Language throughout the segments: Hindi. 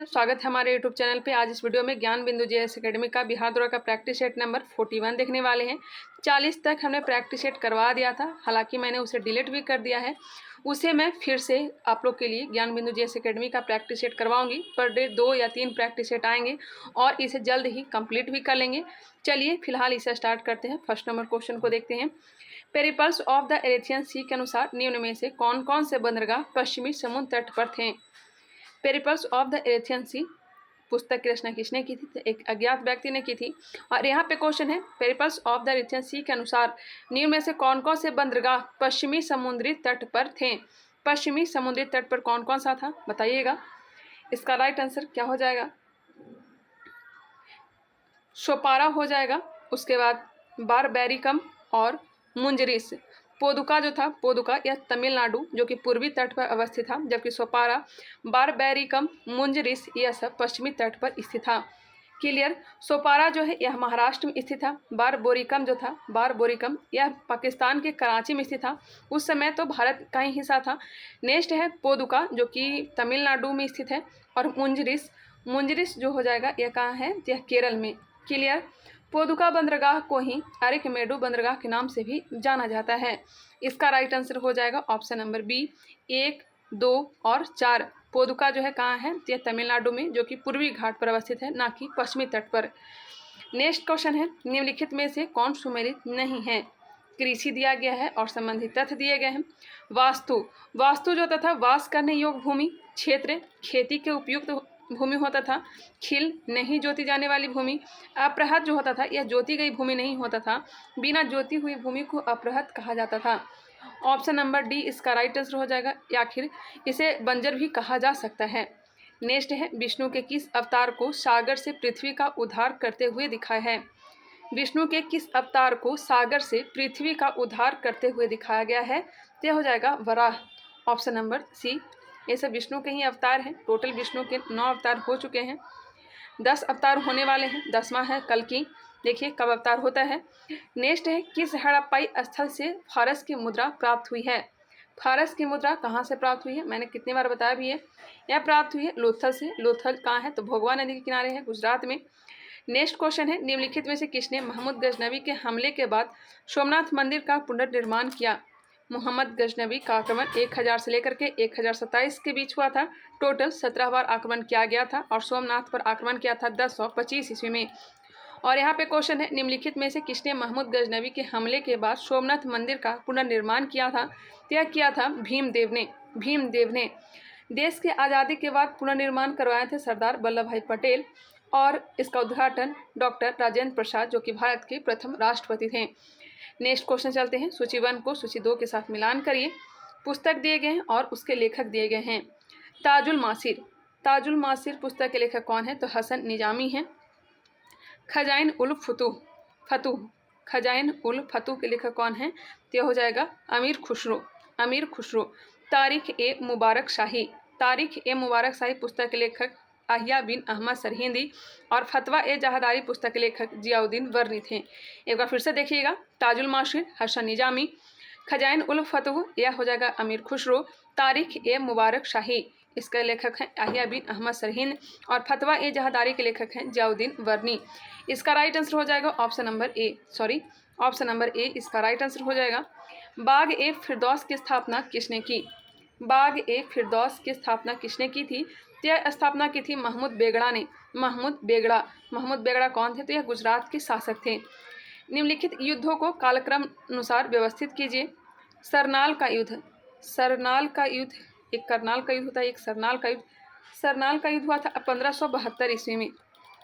स्वागत है हमारे YouTube चैनल पे। आज इस वीडियो में ज्ञान बिंदु जेएस एकेडमी का बिहार दौरा का प्रैक्टिस सेट नंबर 41 देखने वाले हैं। 40 तक हमने प्रैक्टिस सेट करवा दिया था, हालांकि मैंने उसे डिलीट भी कर दिया है। उसे मैं फिर से आप लोग के लिए ज्ञान बिंदु जेएस एकेडमी का प्रैक्टिस सेट करवाऊंगी। पर डे 2 या 3 प्रैक्टिस सेट आएंगे और इसे जल्द ही कंप्लीट भी कर लेंगे। चलिए फिलहाल इसे स्टार्ट करते हैं। फर्स्ट नंबर क्वेश्चन को देखते हैं। पेरिपल्स ऑफ द एरेथियन सी के अनुसार निम्न में से कौन कौन से बंदरगाह पश्चिमी समुद्र तट पर थे। पेरिपल्स ऑफ द एरेथियन सी पुस्तक की रचना किसने की थी? तो एक अज्ञात व्यक्ति ने की थी। और यहाँ पे क्वेश्चन है, पेरिपल्स ऑफ द एरेथियन सी के अनुसार निम्न में से कौन कौन से बंदरगाह पश्चिमी समुद्री तट पर थे। पश्चिमी समुद्री तट पर कौन कौन सा था, बताइएगा। इसका राइट आंसर क्या हो जाएगा? सोपारा हो जाएगा। उसके बाद बारबैरिकम और मुंजरिस। पोदुका जो था, पोदुका यह तमिलनाडु जो कि पूर्वी तट पर अवस्थित था, जबकि सोपारा, बारबैरिकम, मुंजरिस यह सब पश्चिमी तट पर स्थित था। क्लियर। सोपारा जो है यह महाराष्ट्र में स्थित था। बारबोरिकम जो था, बारबोरिकम यह पाकिस्तान के कराची में स्थित था। उस समय तो भारत का ही हिस्सा था। नेक्स्ट है पोदुका जो कि तमिलनाडु में स्थित है। और मुंजरिस, मुंजरिस जो हो जाएगा यह कहाँ है? यह केरल में। क्लियर। पोदुका बंदरगाह को ही अरिकमेडु बंदरगाह के नाम से भी जाना जाता है। इसका राइट आंसर हो जाएगा ऑप्शन नंबर बी, 1, 2 और 4। पोदुका जो है कहाँ है? यह तमिलनाडु में जो कि पूर्वी घाट पर अवस्थित है, ना कि पश्चिमी तट पर। नेक्स्ट क्वेश्चन है, निम्नलिखित में से कौन सुमेलित नहीं है? कृषि दिया गया है और संबंधित तथ्य दिए गए हैं। वास्तु, वास्तु जो तथा वास करने योग्य भूमि, क्षेत्र, खेती के उपयुक्त भूमि होता था। खिल, नहीं जोती जाने वाली भूमि। अपृहत जो होता था, यह जोती गई भूमि नहीं होता था। बिना जोती हुई भूमि को अपृहत कहा जाता था। ऑप्शन नंबर डी इसका राइट आंसर हो जाएगा, या फिर इसे बंजर भी कहा जा सकता है। नेक्स्ट है, विष्णु के किस अवतार को सागर से पृथ्वी का उद्धार करते हुए दिखाया है? विष्णु के किस अवतार को सागर से पृथ्वी का उद्धार करते हुए दिखाया गया है? यह हो जाएगा वराह। ऑप्शन नंबर सी। ये सब विष्णु के ही अवतार हैं। टोटल विष्णु के 9 अवतार हो चुके हैं। 10 अवतार होने वाले हैं। 10वां है कल्कि। देखिए कब अवतार होता है। नेक्स्ट है, किस हड़प्पाई स्थल से फारस की मुद्रा प्राप्त हुई है? फारस की मुद्रा कहाँ से प्राप्त हुई है? मैंने कितनी बार बताया भी है। यह प्राप्त हुई है लोथल से। लोथल कहाँ है? तो भोगवा नदी के किनारे है, गुजरात में। नेक्स्ट क्वेश्चन है, निम्नलिखित में से किसने महमूद गजनवी के हमले के बाद सोमनाथ मंदिर का पुनर्निर्माण किया? मोहम्मद गजनवी का आक्रमण 1000 से लेकर के 1027 के बीच हुआ था। टोटल 17 बार आक्रमण किया गया था और सोमनाथ पर आक्रमण किया था 1025 ईस्वी में। और यहाँ पे क्वेश्चन है, निम्नलिखित में से किसने महमूद गजनवी के हमले के बाद सोमनाथ मंदिर का पुनर्निर्माण किया था? यह किया था भीमदेव ने। भीमदेव ने देश के आज़ादी के बाद पुनर्निर्माण करवाए थे सरदार वल्लभ भाई पटेल, और इसका उद्घाटन डॉक्टर राजेंद्र प्रसाद जो कि भारत के प्रथम राष्ट्रपति थे। नेक्स्ट क्वेश्चन चलते हैं। सूची 1 को सूची 2 के साथ मिलान करिए। पुस्तक दिए गए हैं और उसके लेखक दिए गए हैं। ताजुल मासिर, ताजुल मासिर पुस्तक के लेखक कौन है? तो हसन निजामी हैं। खजाइन उल फतूह, खजाइन उल फतूह के लेखक कौन है? तो यह हो जाएगा अमीर खुसरो, अमीर खुसरो। तारीख ए मुबारक शाही, तारीख ए मुबारक शाही पुस्तक के लेखक अहिया बिन अहमद सरहिंदी। और फतवा ए जहादारी पुस्तक के लेखक जियाउद्दीन वर्नी थे। एक बार फिर से देखिएगा, ताजुल मासिर हसन निजामी, खजाइन उल फतूह यह हो जाएगा अमीर खुसरो, तारीख ए मुबारक शाही इसके लेखक हैं अहिया बिन अहमद सरहिंद, और फतवा ए जहादारी के लेखक हैं जियाउद्दीन वर्नी। इसका राइट आंसर हो जाएगा option number A, option number A इसका राइट आंसर हो जाएगा। बाग ए फिरदौस की स्थापना किसने की? बाग ए फिरदौस की स्थापना किसने की थी? यह स्थापना की थी महमूद बेगड़ा ने। महमूद बेगड़ा, महमूद बेगड़ा कौन थे? तो यह गुजरात के शासक थे। निम्नलिखित युद्धों को कालक्रम अनुसार व्यवस्थित कीजिए। सरनाल का युद्ध, सरनाल का युद्ध, एक करनाल का युद्ध होता है, एक सरनाल का युद्ध। सरनाल का युद्ध हुआ था 1572 ईस्वी में,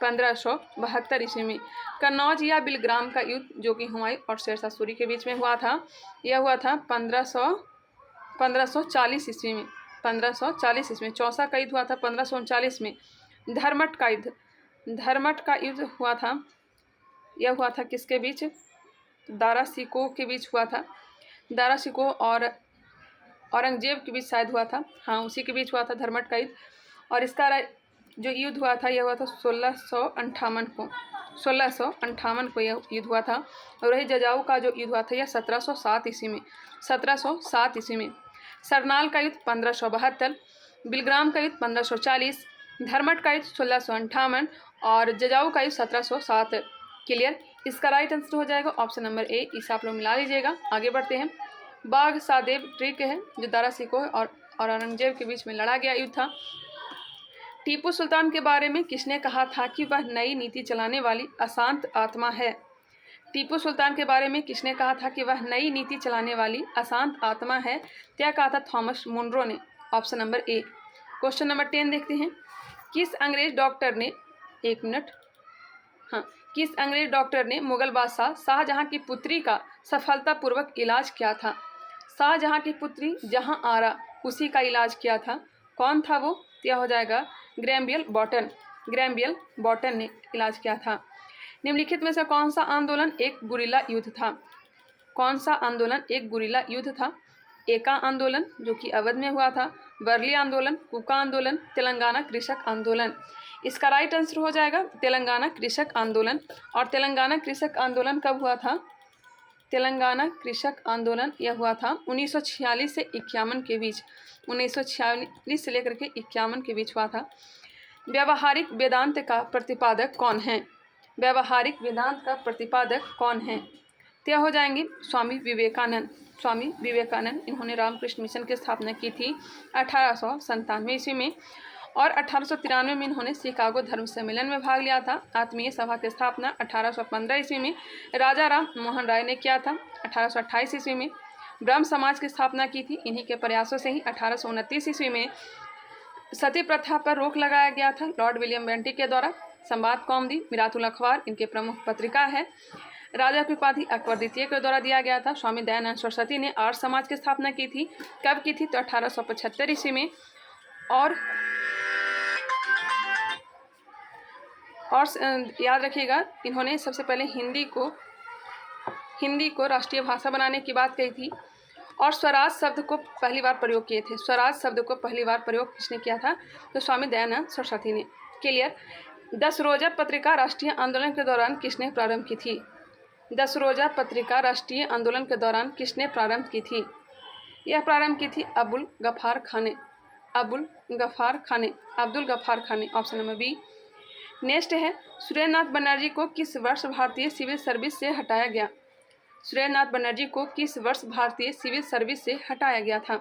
1572 ईस्वी में। कन्नौज या बिलग्राम का युद्ध जो कि हुमायूं और शेरशाह सूरी के बीच में हुआ था, यह हुआ था 1540 ईस्वी में, 1540 ईस्वी में। चौसा का युद्ध हुआ था 1539 में। धर्मट का युद्ध, धर्मट का युद्ध हुआ था, यह हुआ था किसके बीच? दारा सिकोह के बीच हुआ था। दारा सिकोह और औरंगजेब के बीच शायद हुआ था, हाँ उसी के बीच हुआ था धर्मट का युद्ध। और इसका जो युद्ध हुआ था यह हुआ था 1658 को, 1658 को यह युद्ध हुआ था। और वही जजाऊ का जो युद्ध हुआ था यह 1707 ईस्वी में, 1707 ईस्वी में। सरनाल का युद्ध 1572, बिलग्राम का युद्ध 1540, धर्मट का युद्ध 1658 और जजाऊ का युद्ध 1707। क्लियर। इसका राइट आंसर हो जाएगा ऑप्शन नंबर ए। इसे आप लोग मिला लीजिएगा। आगे बढ़ते हैं। बाघ सादेब ट्रिक है जो दारा सिकोह और औरंगजेब के बीच में लड़ा गया युद्ध था। टीपू सुल्तान के बारे में किसने कहा था कि वह नई नीति चलाने वाली अशांत आत्मा है? टीपू सुल्तान के बारे में किसने कहा था कि वह नई नीति चलाने वाली अशांत आत्मा है? क्या कहा था थॉमस मुनरो ने। Option number A. Question number 10 देखते हैं। किस अंग्रेज डॉक्टर ने किस अंग्रेज डॉक्टर ने मुगल बादशाह शाहजहां की पुत्री का सफलतापूर्वक इलाज किया था? शाहजहां की पुत्री जहां आरा उसी का इलाज किया था। कौन था वो? यह हो जाएगा ग्रैम्बियल बॉटन ने इलाज किया था। निम्नलिखित में से कौन सा आंदोलन एक गुरिल्ला युद्ध था? कौन सा आंदोलन एक गुरिल्ला युद्ध था? एका आंदोलन जो कि अवध में हुआ था, वर्ली आंदोलन, कुका आंदोलन, तेलंगाना कृषक आंदोलन। इसका राइट आंसर हो जाएगा तेलंगाना कृषक आंदोलन। और तेलंगाना कृषक आंदोलन कब हुआ था? तेलंगाना कृषक आंदोलन यह हुआ था 1946 से 51 के बीच। 1946 से लेकर के 51 के बीच हुआ था। व्यावहारिक वेदांत का प्रतिपादक कौन है? व्यावहारिक वेदांत का प्रतिपादक कौन है? यह हो जाएंगे स्वामी विवेकानंद। इन्होंने रामकृष्ण मिशन की स्थापना की थी 1897 ईस्वी में और 1893 में इन्होंने शिकागो धर्म सम्मेलन में भाग लिया था। आत्मीय सभा की स्थापना 1815 ईस्वी में राजा राम मोहन राय ने किया था। 1828 ईस्वी में ब्रह्म समाज की स्थापना की थी। इन्हीं के प्रयासों से ही 1829 ईस्वी में सती प्रथा पर रोक लगाया गया था लॉर्ड विलियम बेंटिक के द्वारा। संवाद कौमुदी, मिरातुल अखबार इनके प्रमुख पत्रिका है। राजा की उपाधि अकबर द्वितीय के द्वारा दिया गया था। स्वामी दयानंद सरस्वती ने आर्य समाज की स्थापना की थी। कब की थी? तो 1875 ईस्वी में। और याद रखिएगा इन्होंने सबसे पहले हिंदी को राष्ट्रीय भाषा बनाने की बात कही थी और स्वराज शब्द को पहली बार प्रयोग किए थे। स्वराज शब्द को पहली बार प्रयोग किसने किया था? तो स्वामी दयानंद सरस्वती ने। क्लियर। 10 रोजा पत्रिका राष्ट्रीय आंदोलन के दौरान किसने प्रारंभ की थी? 10 रोजा पत्रिका राष्ट्रीय आंदोलन के दौरान किसने प्रारंभ की थी? यह प्रारंभ की थी अब्दुल गफ्फार खाने। Option number B. नेक्स्ट है सुरेंद्रनाथ बनर्जी को किस वर्ष भारतीय सिविल सर्विस से हटाया गया? सुरेंद्रनाथ बनर्जी को किस वर्ष भारतीय सिविल सर्विस से हटाया गया था?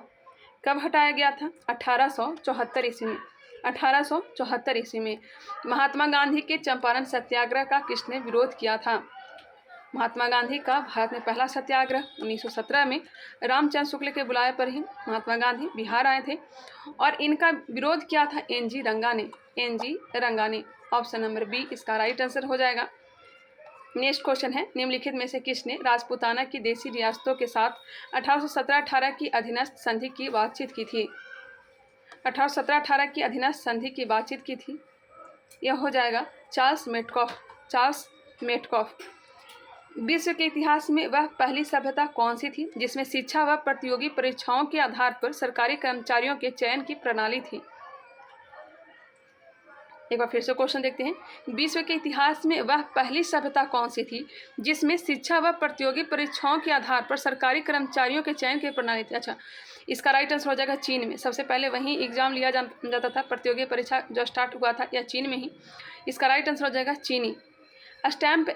कब हटाया गया था? 1874 ईस्वी में। 1874 ईस्वी में। महात्मा गांधी के चंपारण सत्याग्रह का किसने विरोध किया था? महात्मा गांधी का भारत में पहला सत्याग्रह 1917 में रामचंद्र शुक्ल के बुलाए पर ही महात्मा गांधी बिहार आए थे और इनका विरोध किया था एन.जी. रंगा ने। ऑप्शन नंबर बी इसका राइट आंसर हो जाएगा। नेक्स्ट क्वेश्चन है निम्नलिखित में से किसने राजपूताना की देशी रियासतों के साथ 1817-18 की अधीनस्थ संधि की बातचीत की थी? 1817-18 की अधीनस्थ संधि की बातचीत की थी। यह हो जाएगा चार्ल्स मेटकॉफ। विश्व के इतिहास में वह पहली सभ्यता कौन सी थी जिसमें शिक्षा व प्रतियोगी परीक्षाओं के आधार पर सरकारी कर्मचारियों के चयन की प्रणाली थी? एक बार फिर से क्वेश्चन देखते हैं। विश्व के इतिहास में वह पहली सभ्यता कौन सी थी जिसमें शिक्षा व प्रतियोगी परीक्षाओं के आधार पर सरकारी कर्मचारियों के चयन की प्रणाली थी? अच्छा, इसका राइट आंसर हो जाएगा चीन में। सबसे पहले वहीं एग्जाम लिया जाता था, प्रतियोगी परीक्षा जो स्टार्ट हुआ था या चीन में ही। इसका राइट आंसर हो जाएगा चीनी। स्टैम्प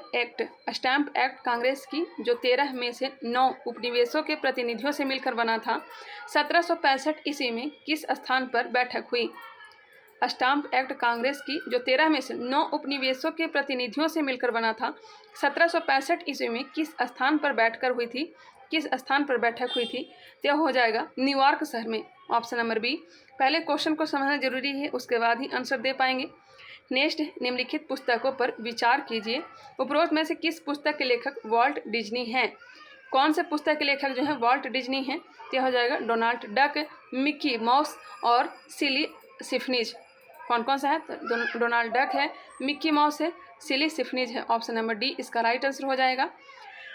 एक्ट कांग्रेस की जो 13 में से 9 उपनिवेशों के प्रतिनिधियों से मिलकर बना था 1765 ईस्वी में किस स्थान पर बैठक हुई? स्टैम्प एक्ट कांग्रेस की जो 13 में से 9 उपनिवेशों के प्रतिनिधियों से मिलकर बना था 1765 ईस्वी में किस स्थान पर बैठक हुई थी? तो हो जाएगा न्यूयॉर्क शहर में। Option number B. पहले क्वेश्चन को समझना जरूरी है, उसके बाद ही आंसर दे पाएंगे। नेक्स्ट, निम्नलिखित पुस्तकों पर विचार कीजिए। उपरोक्त में से किस पुस्तक के लेखक वॉल्ट डिज्नी हैं? कौन से पुस्तक के लेखक जो हैं वॉल्ट डिज्नी हैं? तो हो जाएगा डोनाल्ड डक, मिक्की माउस और सिली सिफनिज। कौन सा है? तो डोनाल्ड डक है, मिक्की माउस है, सिली सिफनिज है। ऑप्शन नंबर डी इसका राइट आंसर हो जाएगा।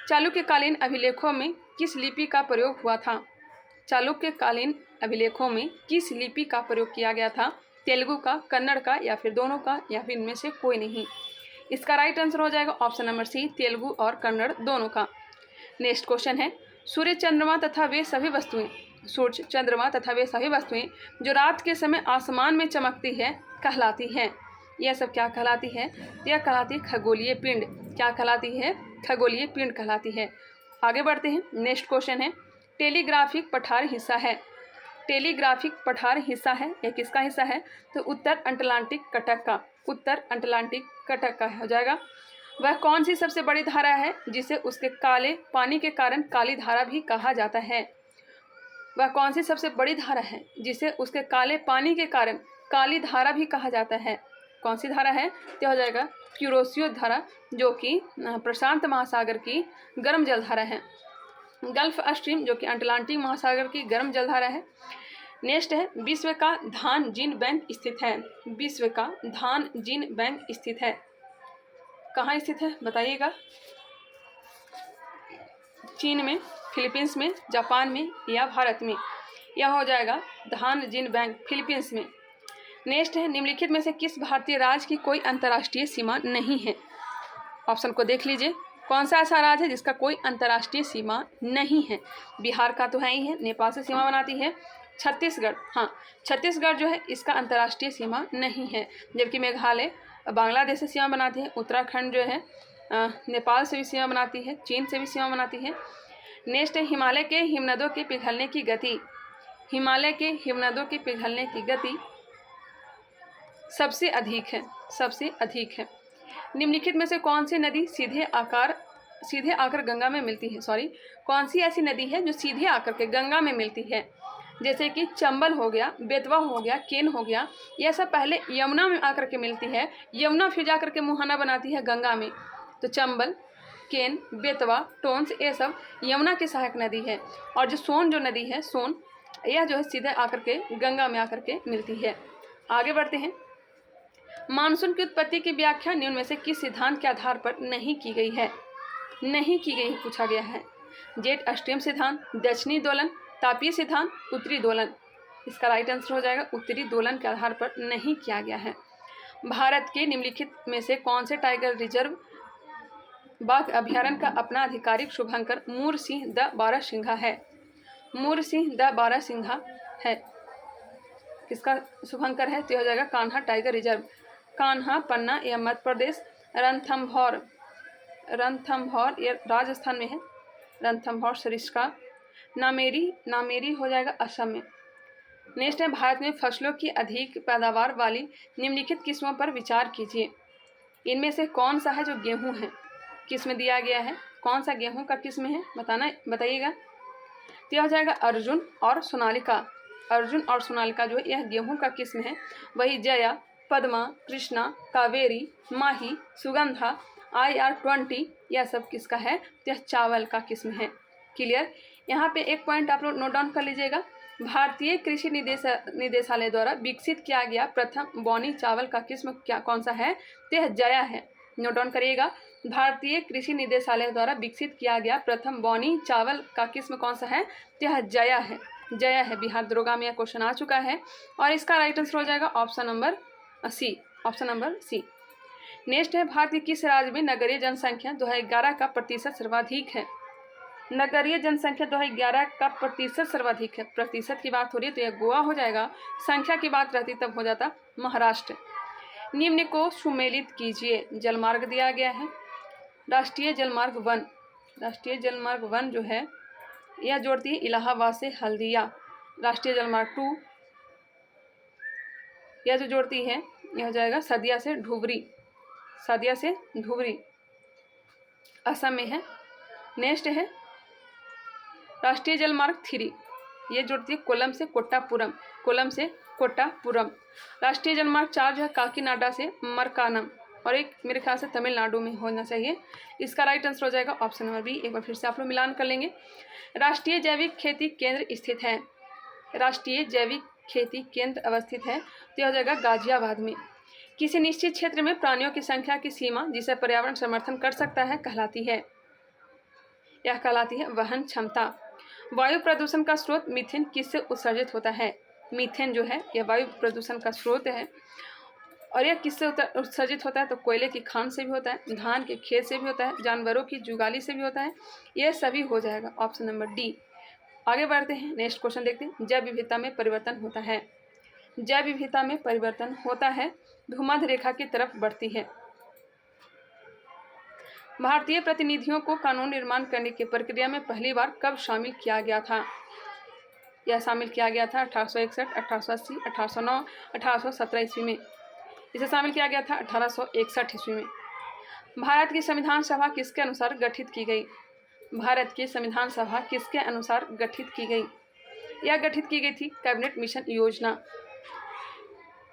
चालुक्यकालीन अभिलेखों में किस लिपि का प्रयोग हुआ था? चालुक्यकालीन अभिलेखों में किस लिपि का प्रयोग किया गया था? तेलुगु का, कन्नड़ का या फिर दोनों का या फिर इनमें से कोई नहीं? इसका राइट आंसर हो जाएगा ऑप्शन नंबर सी, तेलुगु और कन्नड़ दोनों का। नेक्स्ट क्वेश्चन है सूर्य, चंद्रमा तथा वे सभी वस्तुएं सूर्य, चंद्रमा तथा वे सभी वस्तुएं जो रात के समय आसमान में चमकती है कहलाती हैं। यह सब क्या कहलाती है? यह कहलाती है खगोलीय पिंड। क्या कहलाती है? खगोलीय पिंड कहलाती है। आगे बढ़ते हैं। नेक्स्ट क्वेश्चन है, टेलीग्राफिक पठार हिस्सा है। टेलीग्राफिक पठार हिस्सा है, यह किसका हिस्सा है? तो उत्तर अटलांटिक कटक का, उत्तर अटलांटिक कटक का हो जाएगा। वह कौन सी सबसे बड़ी धारा है जिसे उसके काले पानी के कारण काली धारा भी कहा जाता है? वह कौन सी सबसे बड़ी धारा है जिसे उसके काले पानी के कारण काली धारा भी कहा जाता है? कौन सी धारा है? तो हो जाएगा क्यूरोसियो धारा, जो कि प्रशांत महासागर की गर्म जलधारा है। गल्फ स्ट्रीम, जो कि अटलांटिक महासागर की गर्म जलधारा है। नेक्स्ट है, विश्व का धान जीन बैंक स्थित है। विश्व का धान जीन बैंक स्थित है, कहाँ स्थित है बताइएगा? चीन में, फिलीपींस में, जापान में या भारत में? यह हो जाएगा धान जीन बैंक फिलीपींस में। नेक्स्ट है, निम्नलिखित में से किस भारतीय राज्य की कोई अंतर्राष्ट्रीय सीमा नहीं है? ऑप्शन को देख लीजिए, कौन सा ऐसा राज्य है जिसका कोई अंतर्राष्ट्रीय सीमा नहीं है? बिहार का तो है ही है, नेपाल से सीमा बनाती है। छत्तीसगढ़, हाँ छत्तीसगढ़ जो है इसका अंतर्राष्ट्रीय सीमा नहीं है। जबकि मेघालय बांग्लादेश से सीमा बनाती है। उत्तराखंड जो है नेपाल से भी सीमा बनाती है, चीन से भी सीमा बनाती है। नेक्स्ट है, हिमालय के हिमनदों के पिघलने की गति। हिमालय के हिमनदों के पिघलने की गति सबसे अधिक है, सबसे अधिक है। निम्नलिखित में से कौन सी नदी सीधे आकर गंगा में मिलती है? कौन सी ऐसी नदी है जो सीधे आकर के गंगा में मिलती है? जैसे कि चंबल हो गया, बेतवा हो गया, केन हो गया, यह सब पहले यमुना में आकर के मिलती है। यमुना फिर जाकर के मुहाना बनाती है गंगा में। तो चंबल, केन, बेतवा, टोंस, ये सब यमुना की सहायक नदी है। और जो सोन जो नदी है, सोन, यह जो है सीधे आकर के गंगा में आकर के मिलती है। आगे बढ़ते हैं। मानसून की उत्पत्ति की व्याख्या निम्न में से किस सिद्धांत के आधार पर नहीं की गई है? नहीं की गई पूछा गया है। जेट स्ट्रीम सिद्धांत, दक्षिणी दोलन, तापीय सिद्धांत, उत्तरी दोलन। इसका राइट आंसर हो जाएगा उत्तरी दोलन के आधार पर नहीं किया गया है। भारत के निम्नलिखित में से कौन से टाइगर रिजर्व बाघ अभ्यारण्य का अपना आधिकारिक शुभंकर मूर सिंह द बारहसिंघा है? मूर सिंह द बारहसिंघा है, किसका शुभंकर है? तो हो जाएगा कान्हा टाइगर रिजर्व। कान्हा पन्ना यह मध्य प्रदेश, रणथंभौर ये राजस्थान में है, रणथंभौर सरिस्का। नामेरी हो जाएगा असम में। नेक्स्ट है, भारत में फसलों की अधिक पैदावार वाली निम्नलिखित किस्मों पर विचार कीजिए। इनमें से कौन सा है जो गेहूं है? किस्म दिया गया है, कौन सा गेहूं का किस्म है बताइएगा। तो यह हो जाएगा अर्जुन और सोनालिका। अर्जुन और सोनालिका जो यह गेहूं का किस्म है। वही जया, पद्मा, कृष्णा, कावेरी, माही, सुगंधा, IR-20 यह सब किसका है? तो यह चावल का किस्म है। क्लियर? यहाँ पे एक पॉइंट आप लोग नोट डाउन कर लीजिएगा। भारतीय कृषि निदेशालय द्वारा विकसित किया गया प्रथम बौनी चावल का किस्म कौन सा है? तो यह जया है। नोट डाउन करिएगा। भारतीय कृषि निदेशालय द्वारा विकसित किया गया प्रथम बौनी चावल का किस्म कौन सा है? तो यह जया है, जया है। बिहार दरोगा में यह क्वेश्चन आ चुका है और इसका राइट आंसर हो जाएगा option number C, option number C. Next है, भारत के किस राज्य में नगरीय जनसंख्या 2011 का प्रतिशत सर्वाधिक है? नगरीय जनसंख्या 2011 का प्रतिशत सर्वाधिक है। प्रतिशत की बात हो रही है तो यह गोवा हो जाएगा। संख्या की बात रहती तब हो जाता महाराष्ट्र। निम्न को सुमेलित कीजिए। जलमार्ग दिया गया है, राष्ट्रीय जलमार्ग 1। राष्ट्रीय जलमार्ग 1 जो है यह जोड़ती है इलाहाबाद से हल्दिया। राष्ट्रीय जलमार्ग 2 यह जो जोड़ती है यह हो जाएगा सदिया से धुबरी, सदिया से धुबरी असम में है। नेक्स्ट है राष्ट्रीय जलमार्ग 3, ये जोड़ती है कोल्लम से कोट्टापुरम, कोल्लम से कोट्टापुरम। राष्ट्रीय जलमार्ग 4 जो है काकीनाडा से मरकानम, और एक मेरे ख्याल से तमिलनाडु में होना चाहिए। इसका राइट आंसर हो जाएगा ऑप्शन नंबर बी। एक बार फिर से आप लोग मिलान कर लेंगे। राष्ट्रीय जैविक खेती केंद्र स्थित है, राष्ट्रीय जैविक खेती केंद्र अवस्थित है तो यह हो जाएगा गाजियाबाद में। किसी निश्चित क्षेत्र में प्राणियों की संख्या की सीमा जिसे पर्यावरण समर्थन कर सकता है कहलाती है, यह कहलाती है वहन क्षमता। वायु प्रदूषण का स्रोत मीथेन किससे उत्सर्जित होता है? मीथेन जो है यह वायु प्रदूषण का स्रोत है और यह किससे उत्सर्जित होता है? तो कोयले की खान से भी होता है, धान के खेत से भी होता है, जानवरों की जुगाली से भी होता है। यह सभी हो जाएगा ऑप्शन नंबर डी। आगे बढ़ते हैं, नेक्स्ट क्वेश्चन देखते हैं। जैव विविधता में परिवर्तन होता है। जैव विविधता में परिवर्तन होता है, भूमध्य रेखा की तरफ बढ़ती है। भारतीय प्रतिनिधियों को कानून निर्माण करने की प्रक्रिया में पहली बार कब शामिल किया गया था? यह शामिल किया गया था 1861, 1880, 1809, 1817 ईस्वी में। इसे शामिल किया गया था 1861 ईस्वी में। भारत की संविधान सभा किसके अनुसार गठित की गई? भारत की संविधान सभा किसके अनुसार गठित की गई? यह गठित की गई थी कैबिनेट मिशन योजना।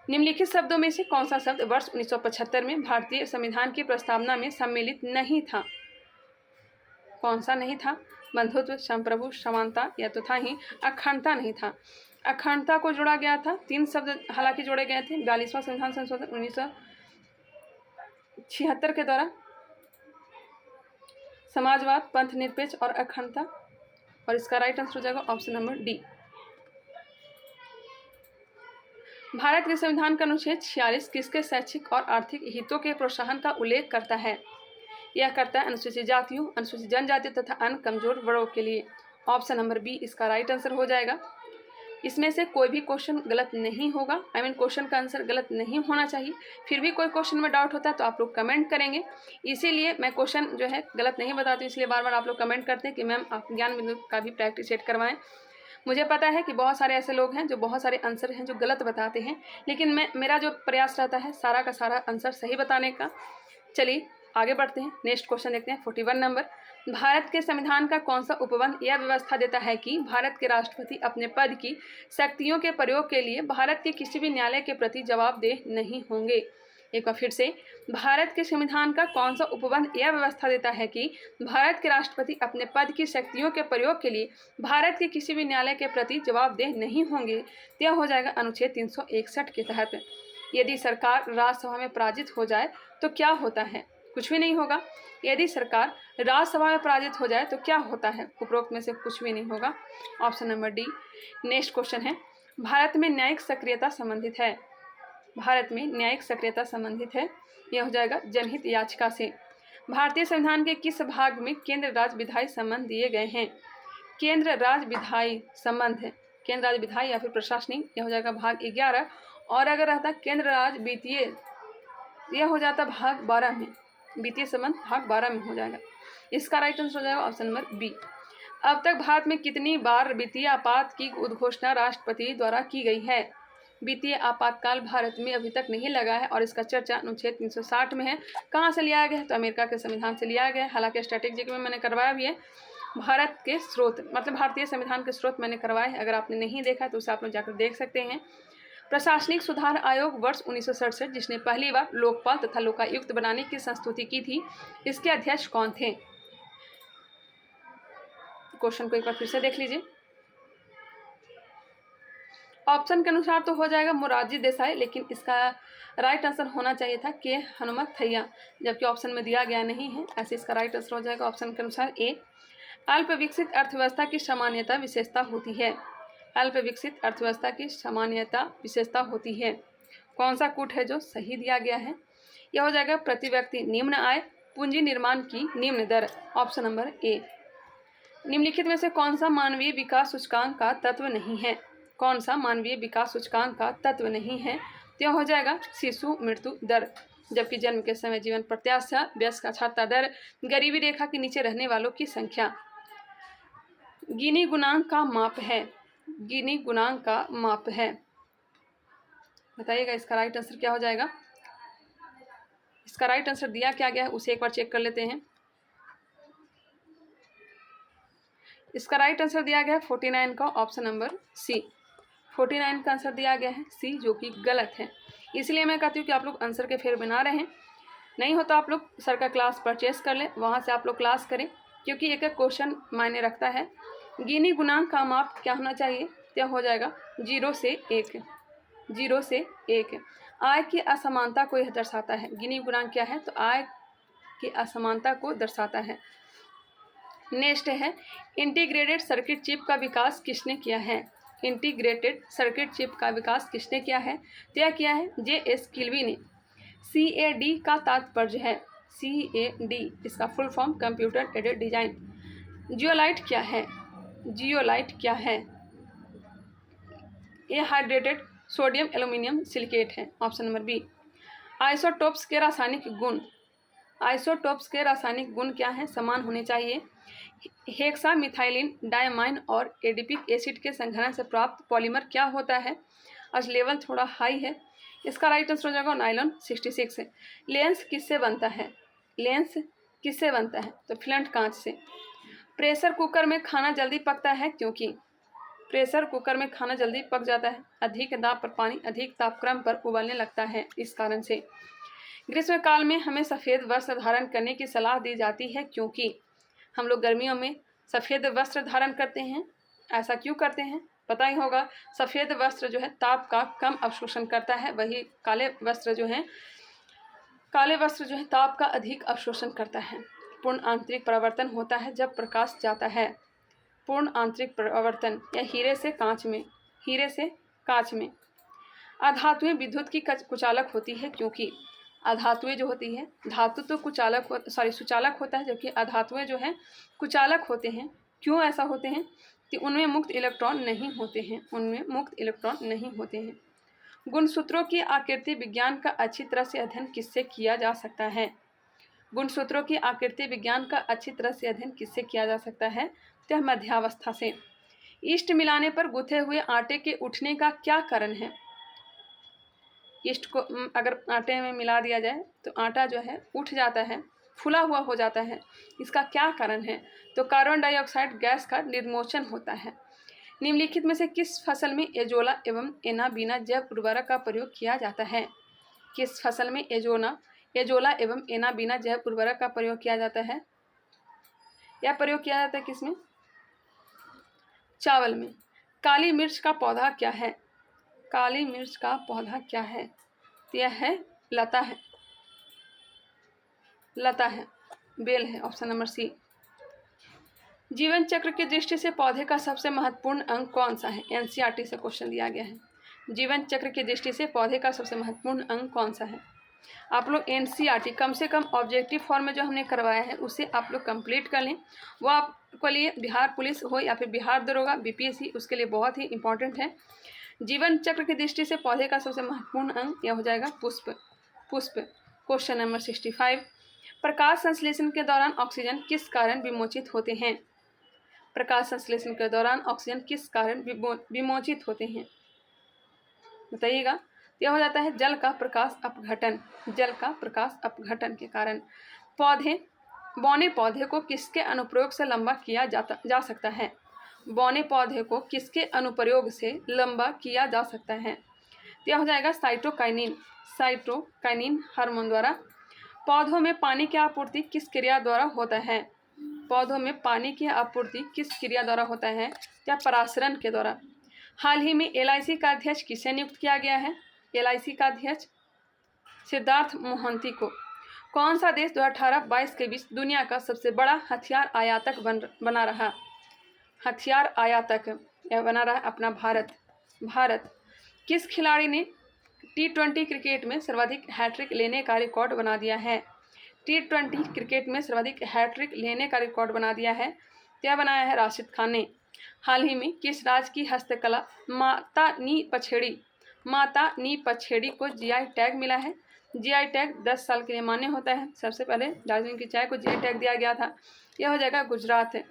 निम्नलिखित शब्दों में से कौन सा शब्द वर्ष 1975 में भारतीय संविधान की प्रस्तावना में सम्मिलित नहीं था? कौन सा नहीं था? बंधुत्व, संप्रभु, समानता या तो था ही अखंडता नहीं था। अखंडता को जोड़ा गया था। 3 शब्द हालांकि जोड़े गए थे 42वां संविधान संशोधन 1976 के द्वारा, समाजवाद, पंथ निरपेक्ष और अखंडता। और इसका राइट आंसर हो जाएगा ऑप्शन नंबर डी। भारत के संविधान का अनुच्छेद 46 किसके शैक्षिक और आर्थिक हितों के प्रोत्साहन का उल्लेख करता है? यह करता है अनुसूचित जातियों, अनुसूचित जनजाति तथा अन्य कमजोर वर्गों के लिए। ऑप्शन नंबर बी इसका राइट आंसर हो जाएगा। इसमें से कोई भी क्वेश्चन गलत नहीं होगा, क्वेश्चन का आंसर गलत नहीं होना चाहिए। फिर भी कोई क्वेश्चन में डाउट होता है तो आप लोग कमेंट करेंगे, इसीलिए मैं क्वेश्चन जो है गलत नहीं बताती हूँ, इसलिए बार बार आप लोग कमेंट करते हैं कि मैम आप ज्ञान बिंदु का भी प्रैक्टिस सेट करवाएं। मुझे पता है कि बहुत सारे ऐसे लोग हैं जो बहुत सारे आंसर हैं जो गलत बताते हैं, लेकिन मेरा जो प्रयास रहता है सारा का सारा आंसर सही बताने का। चलिए आगे बढ़ते हैं, नेक्स्ट क्वेश्चन देखते हैं 41 नंबर। भारत के संविधान का कौन सा उपबंध यह व्यवस्था देता है कि भारत के राष्ट्रपति अपने पद की शक्तियों के प्रयोग के लिए भारत के किसी भी न्यायालय के प्रति जवाबदेह नहीं होंगे? एक बार फिर से, भारत के संविधान का कौन सा उपबंध यह व्यवस्था देता है कि भारत के राष्ट्रपति अपने पद की शक्तियों के प्रयोग के लिए भारत के किसी भी न्यायालय के प्रति जवाबदेह नहीं होंगे? यह हो जाएगा अनुच्छेद 361 के तहत। यदि सरकार राज्यसभा में पराजित हो जाए तो क्या होता है? कुछ भी नहीं होगा। यदि सरकार राज्यसभा में पराजित हो जाए तो क्या होता है? उपरोक्त में से कुछ भी नहीं होगा। Option number D. Next question है, भारत में न्यायिक सक्रियता संबंधित है। भारत में न्यायिक सक्रियता संबंधित है, यह हो जाएगा जनहित याचिका से। भारतीय संविधान के किस भाग में केंद्र राज्य विधायी संबंध दिए गए हैं? केंद्र राज्य विधायी संबंध है, केंद्र राज्य विधायी या फिर प्रशासनिक, यह हो जाएगा भाग 11। और अगर रहता केंद्र राज्य वित्तीय, यह हो जाता भाग 12 में, वित्तीय संबंध भाग 12 में हो जाएगा। इसका राइट आंसर हो जाएगा ऑप्शन नंबर बी। अब तक भारत में कितनी बार वित्तीय आपात की उद्घोषणा राष्ट्रपति द्वारा की गई है? वित्तीय आपातकाल भारत में अभी तक नहीं लगा है और इसका चर्चा अनुच्छेद 360 में है। कहाँ से लिया गया है? तो अमेरिका के संविधान से लिया गया है। हालांकि स्ट्रैटेजिक में मैंने करवाया भी है। भारत के स्रोत मतलब भारतीय संविधान के स्रोत मैंने करवाए हैं, अगर आपने नहीं देखा तो उसे आप लोग जाकर देख सकते हैं। प्रशासनिक सुधार आयोग वर्ष 1967 जिसने पहली बार लोकपाल तथा लोकायुक्त बनाने की संस्तुति की थी, इसके अध्यक्ष कौन थे? क्वेश्चन को एक बार फिर से देख लीजिए। ऑप्शन के अनुसार तो हो जाएगा मोरारजी देसाई, लेकिन इसका राइट आंसर होना चाहिए था के हनुमंतैया, जबकि ऑप्शन में दिया गया नहीं है। ऐसे इसका राइट आंसर हो जाएगा ऑप्शन के अनुसार ए। अल्प विकसित अर्थव्यवस्था की सामान्यता विशेषता होती है। अल्प विकसित अर्थव्यवस्था की सामान्यता विशेषता होती है। कौन सा कूट है जो सही दिया गया है? यह हो जाएगा प्रति व्यक्ति निम्न आय, पूंजी निर्माण की निम्न दर। Option number A. निम्नलिखित में से कौन सा मानवीय विकास सूचकांक का तत्व नहीं है? कौन सा मानवीय विकास सूचकांक का तत्व नहीं है? तो हो जाएगा शिशु मृत्यु दर, जबकि जन्म के समय जीवन प्रत्याशा, वयस्क साक्षरता दर, गरीबी रेखा के नीचे रहने वालों की संख्या। गिनी गुणांक का माप है। गिनी गुणांक का माप है। बताइएगा इसका राइट आंसर क्या हो जाएगा? इसका राइट आंसर दिया क्या गया है उसे एक बार चेक कर लेते हैं। इसका राइट आंसर दिया गया है 49 का ऑप्शन नंबर सी। 49 का आंसर दिया गया है सी, जो कि गलत है। इसलिए मैं कहती हूँ कि आप लोग आंसर के फेर बना रहे हैं। नहीं हो तो आप लोग सर का क्लास परचेस कर लें, वहाँ से आप लोग क्लास करें, क्योंकि एक एक क्वेश्चन मायने रखता है। गिनी गुणांक का माप क्या होना चाहिए? तो हो जाएगा 0 से 1। 0 से 1 आय की असमानता को यह दर्शाता है। गिनी गुणांक क्या है? तो आय की असमानता को दर्शाता है। नेक्स्ट है इंटीग्रेटेड सर्किट चिप का विकास किसने किया है? इंटीग्रेटेड सर्किट चिप का विकास किसने किया है? तो यह किया है J.S. किल्वी ने। CAD का तात्पर्य है, CAD इसका full form computer aided design. Zeolite क्या है? जियोलाइट क्या है? ये हाइड्रेटेड सोडियम एल्यूमिनियम सिलिकेट है। Option number B. आइसोटोप्स के रासायनिक गुण। आइसोटोप्स के रासायनिक गुण क्या हैं? समान होने चाहिए। हेक्सा मिथाइलिन डायमाइन और एडिपिक एसिड के संघनन से प्राप्त पॉलीमर क्या होता है? आज लेवल थोड़ा हाई है। इसका राइट आंसर हो जाएगा नायलॉन 66 है। लेंस किससे बनता है? लेंस किससे बनता है? तो फ्लंट कांच से। प्रेशर कुकर में खाना जल्दी पकता है क्योंकि प्रेशर कुकर में खाना जल्दी पक जाता है। अधिक दाब पर पानी अधिक तापक्रम पर उबलने लगता है, इस कारण से। ग्रीष्मकाल में हमें सफ़ेद वस्त्र धारण करने की सलाह दी जाती है क्योंकि हम लोग गर्मियों में सफ़ेद वस्त्र धारण करते हैं। ऐसा क्यों करते हैं? पता ही होगा। सफ़ेद वस्त्र जो है ताप का कम अवशोषण करता है, वही काले वस्त्र जो है ताप का अधिक अवशोषण करता है। पूर्ण आंतरिक परावर्तन होता है जब प्रकाश जाता है। पूर्ण आंतरिक परावर्तन या हीरे से कांच में। अधातुएं विद्युत की कुचालक होती है क्योंकि अधातुएं जो होती है, धातु तो सुचालक होता है, जबकि अधातुएं जो हैं कुचालक होते हैं। क्यों ऐसा होते हैं? कि उनमें मुक्त इलेक्ट्रॉन नहीं होते हैं। गुणसूत्रों की आकृति विज्ञान का अच्छी तरह से अध्ययन किससे किया जा सकता है? गुणसूत्रों की आकृति विज्ञान का अच्छी तरह से अध्ययन किससे किया जा सकता है? तो मध्यावस्था से। ईस्ट मिलाने पर गूथे हुए आटे के उठने का क्या कारण है? ईस्ट को अगर आटे में मिला दिया जाए तो आटा जो है उठ जाता है, फूला हुआ हो जाता है। इसका क्या कारण है? तो कार्बन डाइऑक्साइड गैस का निर्मोचन होता है। निम्नलिखित में से किस फसल में एजोला एवं एनाबीना जैव उर्वरक का प्रयोग किया जाता है? किस फसल में एजोला एवं एनाबीना जैव उर्वरक का प्रयोग किया जाता है? यह प्रयोग किया जाता है किसमें? चावल में। काली मिर्च का पौधा क्या है? काली मिर्च का पौधा क्या है? तो यह है लता है, बेल है। Option number C. जीवन चक्र की दृष्टि से पौधे का सबसे महत्वपूर्ण अंग कौन सा है? एनसीईआरटी से क्वेश्चन दिया गया है। जीवन चक्र की दृष्टि से पौधे का सबसे महत्वपूर्ण अंग कौन सा है? आप लोग एनसीईआरटी कम से कम ऑब्जेक्टिव फॉर्म में जो हमने करवाया है उसे आप लोग कंप्लीट कर लें। वो आपके लिए बिहार पुलिस हो या फिर बिहार दरोगा बीपीएससी, उसके लिए बहुत ही इंपॉर्टेंट है। जीवन चक्र की दृष्टि से पौधे का सबसे महत्वपूर्ण अंग यह हो जाएगा पुष्प। Question number 65। प्रकाश संश्लेषण के दौरान ऑक्सीजन किस कारण विमोचित होते हैं? प्रकाश संश्लेषण के दौरान ऑक्सीजन किस कारण विमोचित होते हैं? बताइएगा। यह हो जाता है जल का प्रकाश अपघटन के कारण। बौने पौधे को किसके अनुप्रयोग से लंबा किया जा सकता है? बौने पौधे को किसके अनुप्रयोग से लंबा किया जा सकता है? यह हो जाएगा साइटोकाइनिन हार्मोन द्वारा। पौधों में पानी की आपूर्ति किस क्रिया द्वारा होता है? पौधों में पानी की आपूर्ति किस क्रिया द्वारा होता है? या परासरण के द्वारा। हाल ही में एलआईसी का अध्यक्ष किसे नियुक्त किया गया है? एलआईसी का अध्यक्ष सिद्धार्थ मोहंती को। कौन सा देश 2018-22 के बीच दुनिया का सबसे बड़ा हथियार आयातक बना रहा? हथियार आयातक यह बना रहा अपना भारत। किस खिलाड़ी ने T20 क्रिकेट में सर्वाधिक हैट्रिक लेने का रिकॉर्ड बना दिया है? T20 क्रिकेट में सर्वाधिक हैट्रिक लेने का रिकॉर्ड बना दिया है। यह बनाया है राशिद खान ने। हाल ही में किस राज्य की हस्तकला माता नी पछेड़ी को जीआई टैग मिला है? जीआई टैग 10 साल के लिए मान्य होता है। सबसे पहले दार्जिलिंग की चाय को जीआई टैग दिया गया था। यह हो जाएगा गुजरात।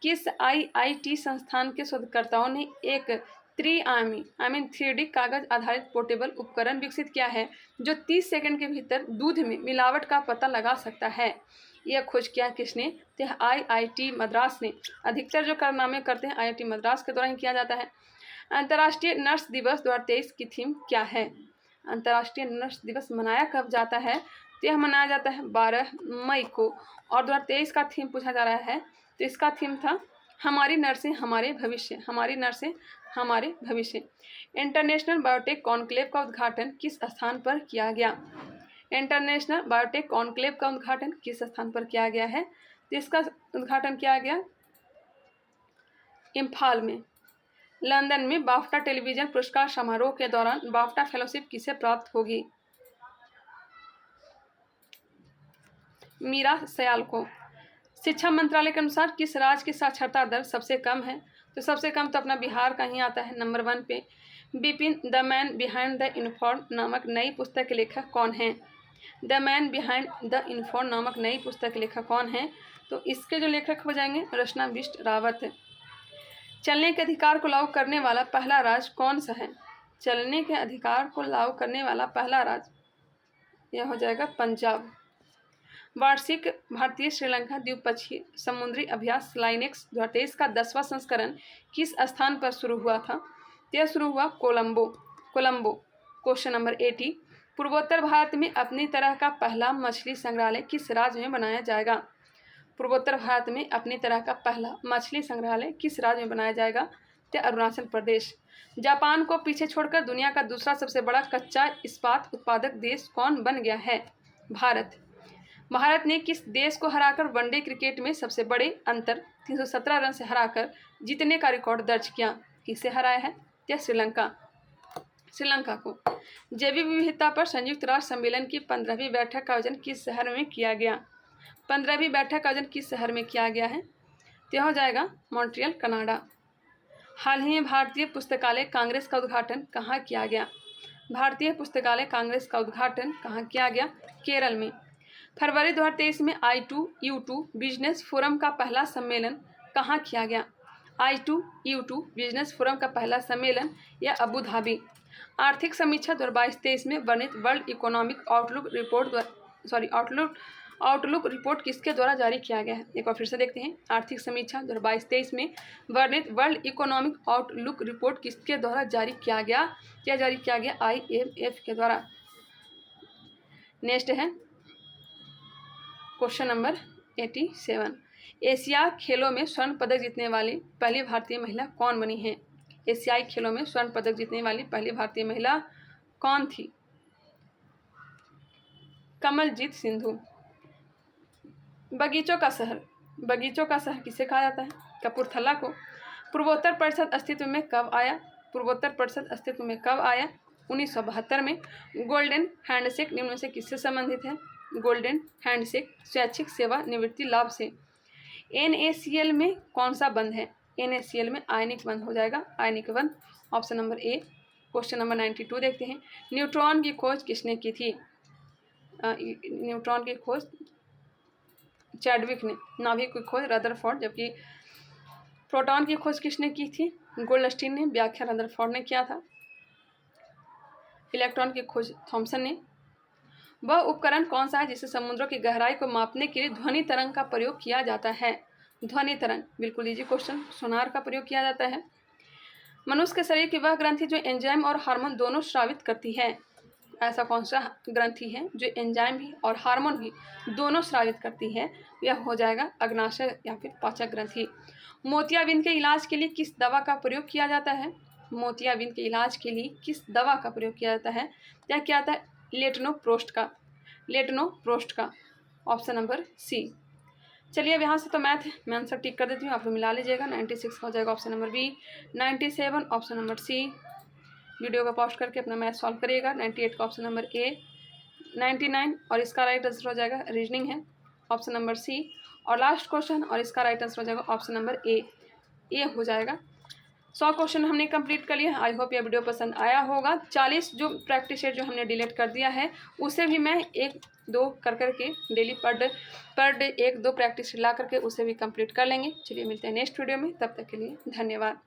किस आईआईटी संस्थान के शोधकर्ताओं ने एक 3D कागज आधारित पोर्टेबल उपकरण विकसित किया है जो 30 सेकंड के भीतर दूध में मिलावट का पता लगा सकता है? यह खोज किया किसने? तो आईआईटी मद्रास ने। अधिकतर जो कारनामे करते हैं आईआईटी मद्रास के द्वारा ही किया जाता है। अंतर्राष्ट्रीय नर्स दिवस 2023 की थीम क्या है? अंतर्राष्ट्रीय नर्स दिवस मनाया कब जाता है? तो यह मनाया जाता है 12 मई को। और 2023 का थीम पूछा जा रहा है तो इसका थीम था हमारी नर्सें हमारे भविष्य। इंटरनेशनल बायोटेक कॉन्क्लेव का उद्घाटन किस स्थान पर किया गया? इंटरनेशनल बायोटेक कॉन्क्लेव का उद्घाटन किस स्थान पर किया गया है? तो इसका उद्घाटन किया गया इम्फाल में। लंदन में बाफ्टा टेलीविजन पुरस्कार समारोह के दौरान बाफ्टा फेलोशिप किसे प्राप्त होगी? मीरा सयाल को। शिक्षा मंत्रालय के अनुसार किस राज्य की साक्षरता दर सबसे कम है? तो सबसे कम तो अपना बिहार का ही आता है नंबर 1 पे। Bipin the man behind the uniform नामक नई पुस्तक के लेखक कौन हैं? The man behind the uniform नामक नई पुस्तक के लेखक कौन हैं? तो इसके जो लेखक हो जाएंगे रचना बिष्ट रावत है। चलने के अधिकार को लागू करने वाला पहला राज्य कौन सा है? चलने के अधिकार को लागू करने वाला पहला राज्य यह हो जाएगा पंजाब। वार्षिक भारतीय श्रीलंका द्विपक्षीय समुद्री अभ्यास लाइनेक्स 2023 का 10वां संस्करण किस स्थान पर शुरू हुआ था? यह शुरू हुआ कोलंबो। क्वेश्चन नंबर 80, पूर्वोत्तर भारत में अपनी तरह का पहला मछली संग्रहालय किस राज्य में बनाया जाएगा? पूर्वोत्तर भारत में अपनी तरह का पहला मछली संग्रहालय किस राज्य में बनाया जाएगा? तो अरुणाचल प्रदेश। जापान को पीछे छोड़कर दुनिया का दूसरा सबसे बड़ा कच्चा इस्पात उत्पादक देश कौन बन गया है? भारत ने किस देश को हराकर वनडे क्रिकेट में सबसे बड़े अंतर 317 रन से हराकर जीतने का रिकॉर्ड दर्ज किया? किसे हराया है? या श्रीलंका को। जैविक विविधता पर संयुक्त राष्ट्र सम्मेलन की 15वीं बैठक का आयोजन किस शहर में किया गया? 15वीं बैठक का आयोजन किस शहर में किया गया है? तो हो जाएगा मॉन्ट्रियल, कनाडा। हाल ही में भारतीय पुस्तकालय कांग्रेस का उद्घाटन कहाँ किया गया? भारतीय पुस्तकालय कांग्रेस का उद्घाटन कहाँ किया गया? केरल में। फरवरी 2023 में I2U2 बिजनेस फोरम का पहला सम्मेलन कहाँ किया गया? I2U2 बिजनेस फोरम का पहला सम्मेलन या अबू धाबी। आर्थिक समीक्षा 2022-23 में वर्णित वर्ल्ड इकोनॉमिक आउटलुक रिपोर्ट किसके द्वारा जारी किया गया है? एक बार फिर से देखते हैं। आर्थिक समीक्षा 2022-23 में वर्णित वर्ल्ड इकोनॉमिक आउटलुक रिपोर्ट किसके द्वारा जारी किया गया? क्या जारी किया गया? IMF के द्वारा। नेक्स्ट है क्वेश्चन नंबर 87, एशिया खेलों में स्वर्ण पदक जीतने वाली पहली भारतीय महिला कौन बनी है? एशियाई खेलों में स्वर्ण पदक जीतने वाली पहली भारतीय महिला कौन थी? कमलजीत सिंधु। बगीचों का शहर किसे कहा जाता है? कपूरथला को। पूर्वोत्तर परिषद अस्तित्व में कब आया? 1972 में। गोल्डन हैंडशेक निम्न में से किससे संबंधित है? गोल्डन हैंडशेक स्वैच्छिक सेवा निवृत्ति लाभ से। NaCl में कौन सा बंध है? NaCl में आयनिक बंध हो जाएगा, आयनिक बंध। Option number A. Question number 92 देखते हैं। न्यूट्रॉन की खोज किसने की थी? न्यूट्रॉन की खोज चैडविक ने। नाभिक की खोज रदरफोर्ड। जबकि प्रोटॉन की खोज किसने की थी? गोल्डस्टीन ने। व्याख्या रदरफोर्ड ने किया था। इलेक्ट्रॉन की खोज थॉमसन ने। वह उपकरण कौन सा है जिससे समुद्रों की गहराई को मापने के लिए ध्वनि तरंग का प्रयोग किया जाता है? ध्वनि तरंग, बिल्कुल इजी क्वेश्चन। सोनार का प्रयोग किया जाता है। मनुष्य के शरीर की वह ग्रंथि जो एंजाइम और हार्मोन दोनों स्रावित करती है, ऐसा कौन सा ग्रंथि है जो एंजाइम भी और हार्मोन भी दोनों स्रावित करती है? यह हो जाएगा अग्नाशय या फिर पाचक ग्रंथि। मोतियाबिंद के इलाज के लिए किस दवा का प्रयोग किया जाता है? मोतियाबिंद के इलाज के लिए किस दवा का प्रयोग किया जाता है? क्या किया जाता है? लेटनोप्रोस्ट का। Option number C. चलिए अब यहाँ से तो मैथ मैं आंसर टिक कर देती हूँ, आप लोग मिला लीजिएगा। 96 का हो जाएगा option number B. 97 option number C. Video को पॉज करके अपना मैथ सॉल्व करिएगा। 98 का ऑप्शन नंबर ए। 99 और इसका राइट आंसर हो जाएगा रीजनिंग है, ऑप्शन नंबर सी। और लास्ट क्वेश्चन और इसका राइट आंसर हो जाएगा ऑप्शन नंबर ए हो जाएगा। 100 क्वेश्चन हमने कंप्लीट कर लिया। आई होप यह वीडियो पसंद आया होगा। 40 जो प्रैक्टिस सेट जो हमने डिलीट कर दिया है उसे भी मैं 1-2 कर करके डेली पर डे 1-2 प्रैक्टिस ला करके उसे भी कंप्लीट कर लेंगे। चलिए मिलते हैं नेक्स्ट वीडियो में, तब तक के लिए धन्यवाद।